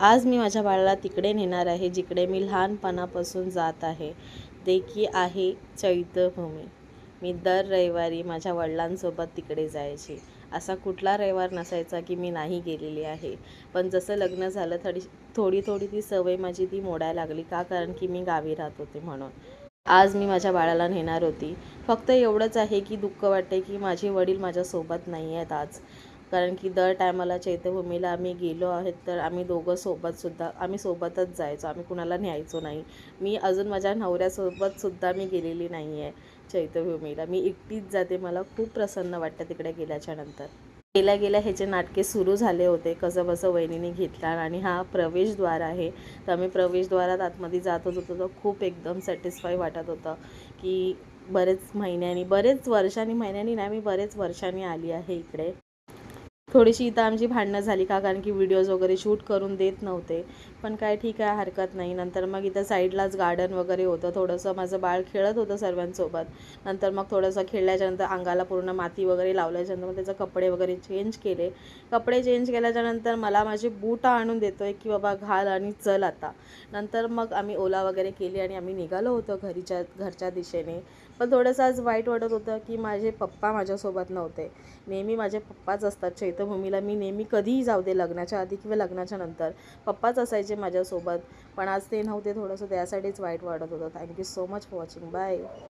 आज मी माझ्या बाळाला तिकडे नेणार आहे जिकडे मी लहानपणापासून जात आहे, ते की आहे चैत्यभूमी. मी दर रविवारी माझ्या वडिलांसोबत तिकडे जायची. असा कुठला रविवार नसायचा की मी नाही गेलेली आहे. पण जसं लग्न झालं थोडी थोडी ती सवय माझी ती मोडायला लागली. का? कारण की मी गावी राहत होते म्हणून. आज मी माझ्या बाळाला नेणार होती. फक्त एवढंच आहे की दुःख वाटते की माझे वडील माझ्यासोबत नाही आहेत आज. कारण की दर टायमाला चैत्यभूमीला आम्ही गेलो आहेत तर आम्ही दोघं सोबतसुद्धा आम्ही सोबतच जायचो. आम्ही कुणाला न्यायचो नाही. मी अजून माझ्या नवऱ्यासोबतसुद्धा मी गेलेली नाही आहे चैत्यभूमीला. मी एकटीच जाते. मला खूप प्रसन्न वाटतं तिकडे गेल्याच्यानंतर. गेल्या गेल्या ह्याचे नाटके सुरू झाले होते. कसंबसं वहिनीने घेतला आणि हा प्रवेशद्वार आहे. तर आम्ही प्रवेशद्वारात आतमध्ये जातच होतो तर खूप एकदम सॅटिस्फाय वाटत होतं की बरेच वर्षांनी महिन्यांनी नाही, मी बरेच वर्षांनी आली आहे इकडे. थोडीशी इथं आमची भांडणं झाली का? कारण की व्हिडिओज वगैरे शूट करून देत नव्हते. पण काय ठीक आहे, हरकत नाही. नंतर मग इथं साईडलाच गार्डन वगैरे होतं. थोडंसं माझं बाळ खेळत होतं सर्वांसोबत. नंतर मग थोडंसं खेळल्याच्यानंतर अंगाला पूर्ण माती वगैरे लावल्याच्यानंतर मग त्याचे कपडे वगैरे चेंज केले. कपडे चेंज केल्याच्यानंतर मला माझे बूट आणून देतो आहे की बाबा घाल आणि चल आता. नंतर मग आम्ही ओला वगैरे केली आणि आम्ही निघालो होतो घरच्या दिशेने. पण थोडंसं आज वाईट वाटत होतं की माझे पप्पा माझ्यासोबत नव्हते. नेहमी माझे पप्पाच असतात चैत्यभूमीला. मी नेहमी कधीही जाऊ दे, लग्नाच्या आधी किंवा लग्नाच्या नंतर पप्पाच असायचे माझ्यासोबत. पण आज ते नव्हते. थोडंसं त्यासाठीच वाईट वाटत होतं. Thank you so much for watching. Bye.